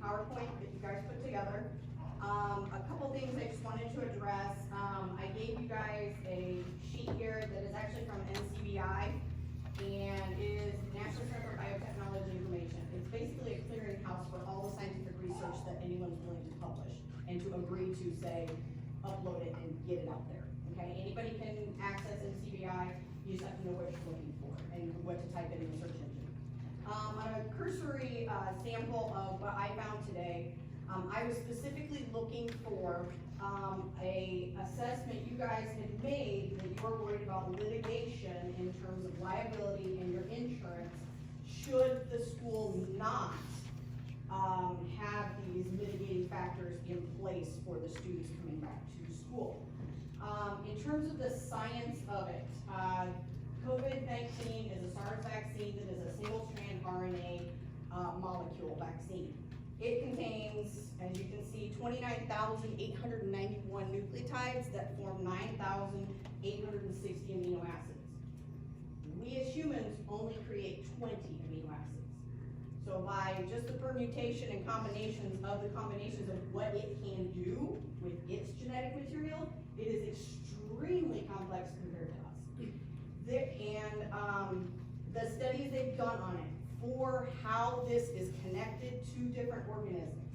PowerPoint that you guys put together. A couple things I just wanted to address. I gave you guys a sheet here that is actually from NCBI and is National Center for Biotechnology Information. It's basically a clearinghouse for all the scientific research that anyone's willing to publish and to agree to, say, upload it and get it out there. Okay, anybody can access NCBI. You just have to know what you're looking for and what to type in the search engine. On a cursory sample of what I found today, I was specifically looking for a assessment you guys had made that you were worried about litigation in terms of liability and your insurance should the school not have these mitigating factors in place for the students coming back to school. In terms of the science of it, COVID-19 is a SARS vaccine that is a single-strand RNA molecule vaccine. It contains, as you can see, 29,891 nucleotides that form 9,860 amino acids. We as humans only create 20 amino acids. So by just the permutation and combinations of the combinations of what it can do with its genetic material, it is extremely complex compared to us. The studies they've done on it for how this is connected to different organisms.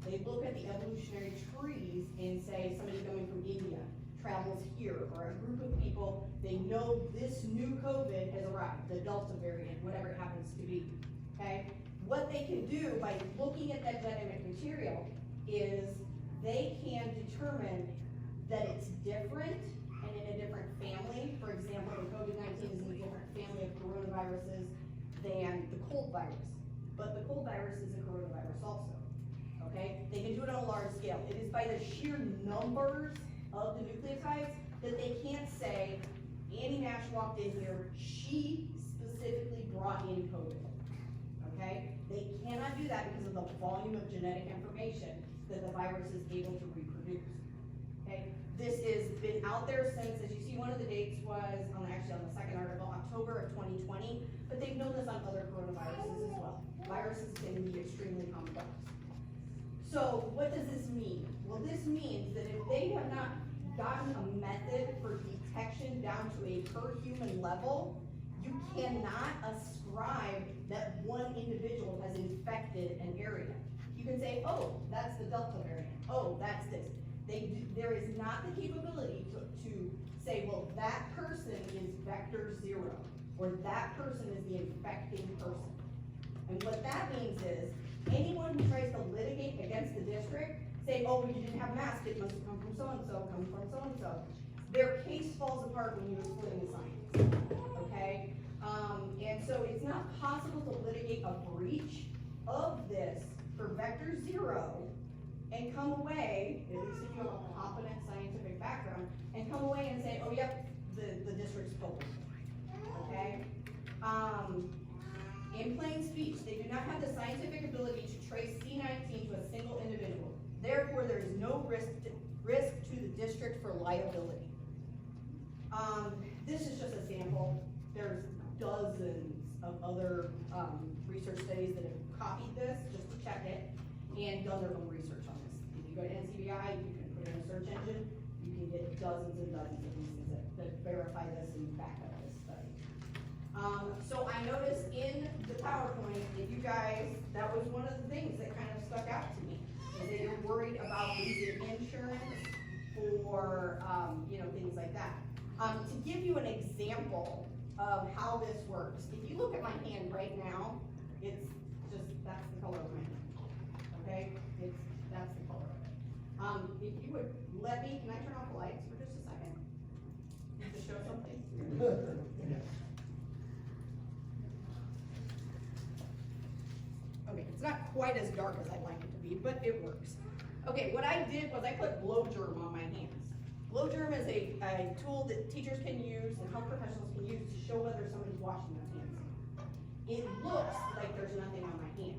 They look at the evolutionary trees and say somebody coming from India travels here, or a group of people, they know this new COVID has arrived, the Delta variant, whatever it happens to be, okay? What they can do by looking at that genetic material is they can determine that it's different and in a different family. For example, the COVID-19 is in a different family of coronaviruses than the cold virus. But the cold virus is a coronavirus also, okay? They can do it on a large scale. It is by the sheer numbers of the nucleotides that they can't say, Annie Nash walked in here, she specifically brought in COVID, okay? They cannot do that because of the volume of genetic information that the virus is able to reproduce, okay? This has been out there since, as you see, one of the dates was, actually on the second article, October of 2020, but they've known this on other coronaviruses as well. Viruses can be extremely complex. So what does this mean? Well, this means that if they have not gotten a method for detection down to a per human level, you cannot ascribe that one individual has infected an area. You can say, oh, that's the Delta variant. Oh, that's this. There is not the capability to say, well, that person is vector 0, or that person is the infecting person. And what that means is, anyone who tries to litigate against the district, say, oh, you didn't have a mask, it must have come from so-and-so, come from so-and-so. Their case falls apart when you're splitting the science, okay? And so it's not possible to litigate a breach of this for vector 0 and come away, at least if you have a competent scientific background, and come away and say, oh, yep, the district's culpable, okay? In plain speech, they do not have the scientific ability to trace C19 to a single individual. Therefore, there is no risk to the district for liability. This is just a sample. There's dozens of other research studies that have copied this just to check it and done their own research on this. If you go to NCBI, you can put in a search engine, you can get dozens and dozens of these things that verify this and back up this study. So I noticed in the PowerPoint that you guys, that was one of the things that kind of stuck out to me, is that you're worried about losing insurance or, things like that. To give you an example of how this works, if you look at my hand right now, it's just, that's the color of my hand, okay? That's the color of it. If you would let me, can I turn off the lights for just a second? To show something? Okay, it's not quite as dark as I'd like it to be, but it works. Okay, what I did was I put blow germ on my hands. Blow germ is a tool that teachers can use and health professionals can use to show whether somebody's washing their hands. It looks like there's nothing on my hand,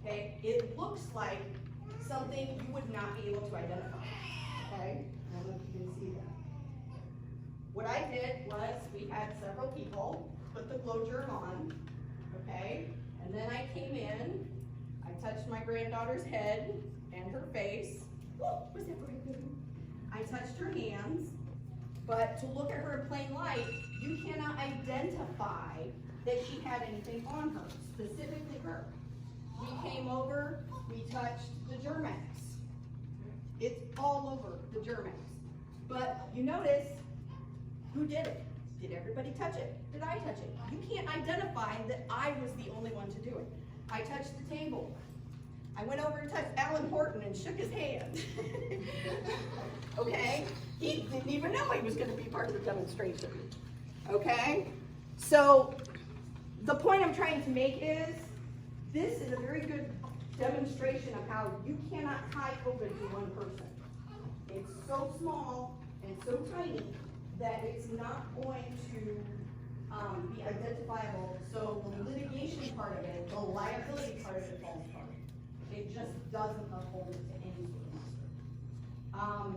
okay? It looks like something you would not be able to identify, okay? I don't know if you can see that. What I did was we had several people put the blow germ on, okay? And then I came in, I touched my granddaughter's head and her face. Oh, was that right there? I touched her hands, but to look at her in plain light, you cannot identify that she had anything on her, specifically her. We came over, we touched the Germex. It's all over the Germex. But you notice, who did it? Did everybody touch it? Did I touch it? You can't identify that I was the only one to do it. I touched the table. I went over and touched Alan Horton and shook his hand. Okay? He didn't even know he was going to be part of the demonstration. Okay? So, the point I'm trying to make is, this is a very good demonstration of how you cannot tie COVID to one person. It's so small and so tiny that it's not going to be identifiable. So the litigation part of it, the liability part of it falls apart. It just doesn't uphold it to any sort of.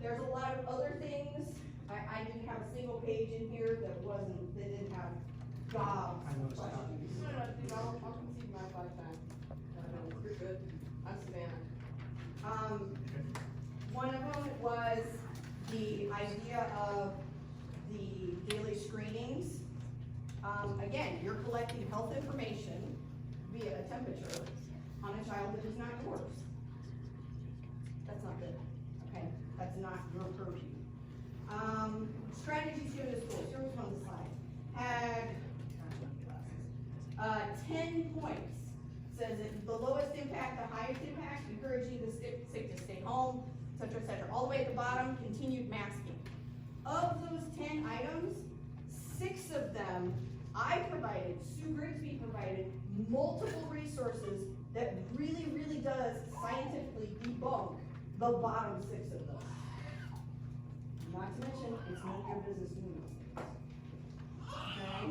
There's a lot of other things. I didn't have a single page in here that didn't have jobs. Questions. No, I'll concede my 5 times. No, you're good. I'm Savannah. One of them was the idea of the daily screenings. Again, you're collecting health information via a temperature on a child that is not yours. That's not good, okay? That's not your purview. Strategies given to schools, here was one of the slides. Had 10 points. Says that the lowest impact, the highest impact, encouraging the sick to stay home, et cetera, all the way at the bottom, continued masking. Of those 10 items, 6 of them I provided, Sue Grigsby provided multiple resources that really, really does scientifically debunk the bottom 6 of those. Not to mention, it's none of your business doing those things. Okay?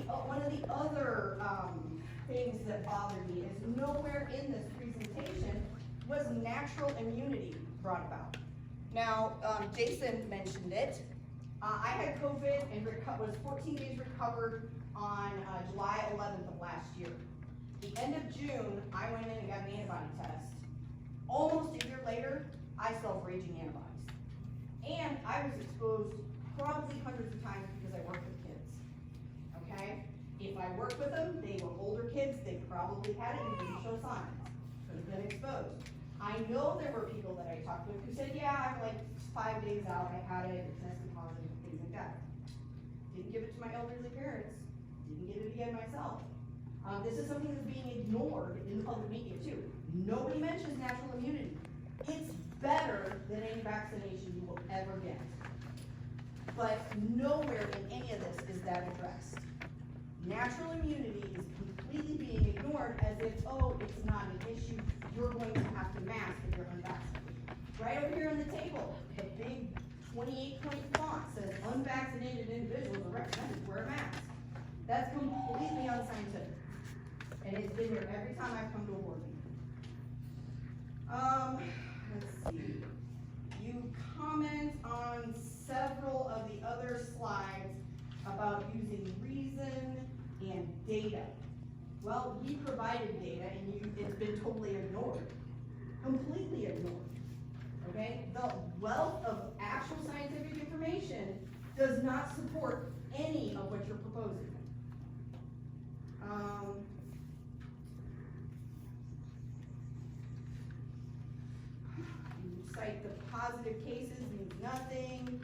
One of the other things that bothered me is nowhere in this presentation was natural immunity brought about. Now, Jason mentioned it. I had COVID and was 14 days recovered on July 11th of last year. The end of June, I went in and got an antibody test. Almost a year later, I still have raging antibodies. And I was exposed probably hundreds of times because I work with kids. Okay? If I work with them, they were older kids, they probably had it and didn't show signs. Could have been exposed. I know there were people that I talked with who said, yeah, I'm like 5 days out, I had it, it tested positive, things like that. Didn't give it to my elderly parents, didn't give it again myself. This is something that's being ignored in the public media too. Nobody mentions natural immunity. It's better than any vaccination you will ever get. But nowhere in any of this is that addressed. Natural immunity is completely being ignored as if, oh, it's not an issue, you're going to have to mask if you're unvaccinated. Right over here on the table, the big 28-point font says unvaccinated individuals are recommended to wear a mask. That's completely unscientific. And it's been here every time I've come to a board meeting. Let's see. You comment on several of the other slides about using reason and data. Well, we provided data and it's been totally ignored. Completely ignored. Okay? The wealth of actual scientific information does not support any of what you're proposing. You cite the positive cases means nothing.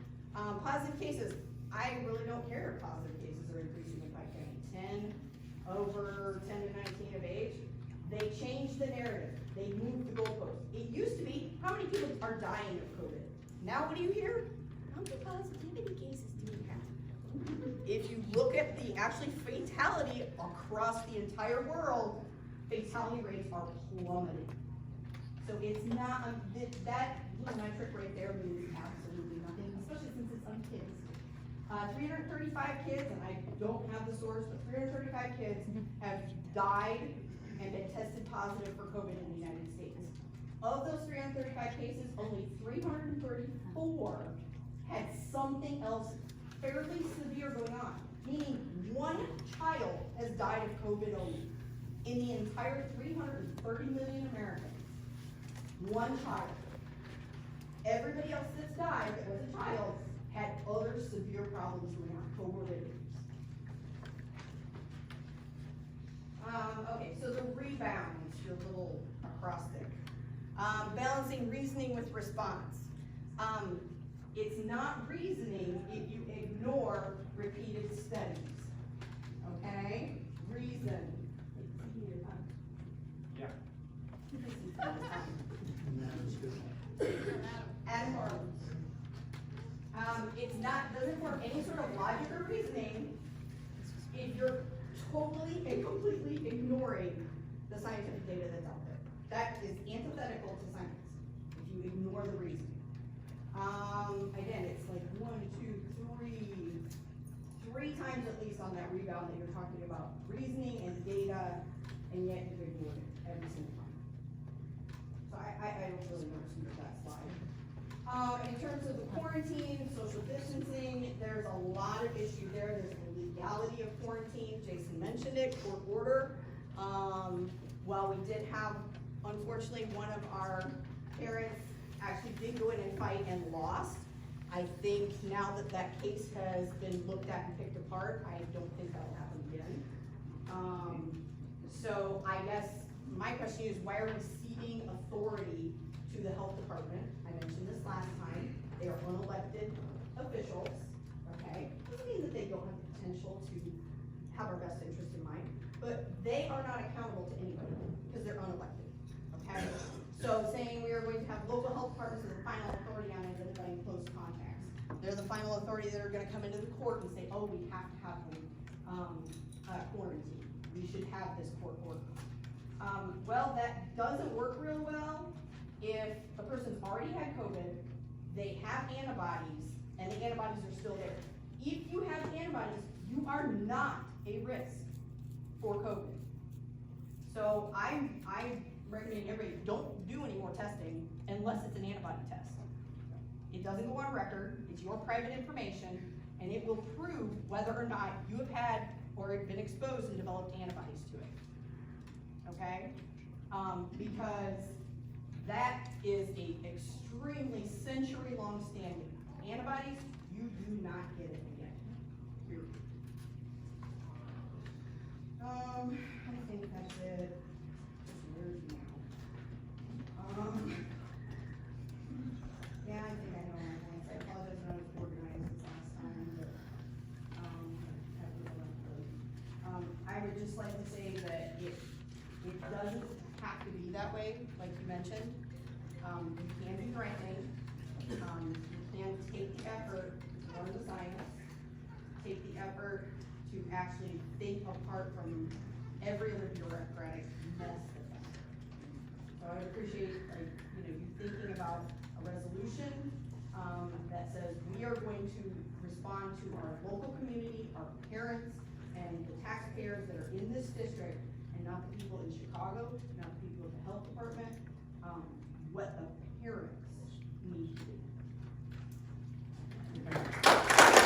Positive cases, I really don't care if positive cases are increasing in Pike County. 10 over 10 to 19 of age. They changed the narrative. They moved the goalpost. It used to be, how many people are dying of COVID? Now what do you hear? How many positivity cases do we have? If you look at the actually fatality across the entire world, fatality rates are plummeting. So it's not, that little metric right there means absolutely nothing, especially since it's on kids. 335 kids, and I don't have the source, but 335 kids have died and been tested positive for COVID in the United States. Of those 335 cases, only 334 had something else fairly severe going on, meaning one child has died of COVID only. In the entire 330 million Americans, one child. Everybody else that's died that was a child had other severe problems going on, comorbidities. Okay, so the rebounds, your little acrostic. Balancing reasoning with response. It's not reasoning if you ignore repeated studies. Okay? Reason. Yeah. Adam Barlow. It's not, doesn't form any sort of logic or reasoning if you're totally and completely ignoring the scientific data that's out there. That is antithetical to science, if you ignore the reasoning. Again, it's like 1, 2, 3 times at least on that rebound that you're talking about reasoning and data, and yet you ignore it every single time. So I don't really understand that slide. In terms of the quarantine, social distancing, there's a lot of issue there. There's the legality of quarantine. Jason mentioned it, court order. While we did have, unfortunately, one of our parents actually did go in and fight and lost. I think now that that case has been looked at and picked apart, I don't think that'll happen again. So I guess my question is, why are we ceding authority to the health department? I mentioned this last time. They are unelected officials, okay? Doesn't mean that they don't have the potential to have our best interest in mind, but they are not accountable to anybody because they're unelected, okay? So saying we are going to have local health departments as the final authority on identifying close contacts. They're the final authority that are gonna come into the court and say, oh, we have to have them quarantined. We should have this court order. Well, that doesn't work real well if a person's already had COVID, they have antibodies, and the antibodies are still there. If you have antibodies, you are not a risk for COVID. So I recommend everybody, don't do any more testing unless it's an antibody test. It doesn't go on record, it's your private information, and it will prove whether or not you have had or been exposed and developed antibodies to it. Okay? Because that is a extremely century-long standing. Antibodies, you do not get it again. Period. I think that's it. Where is he now? Yeah, I think I know my points. I apologize for not organized this last time, but, I would just like to say that it doesn't have to be that way, like you mentioned. You can do the right thing. You can take the effort to learn the science, take the effort to actually think apart from every other bureaucratic mess that's out there. So I would appreciate, like, you thinking about a resolution that says we are going to respond to our local community, our parents, and the taxpayers that are in this district, and not the people in Chicago, not the people at the health department, what the parents need to do.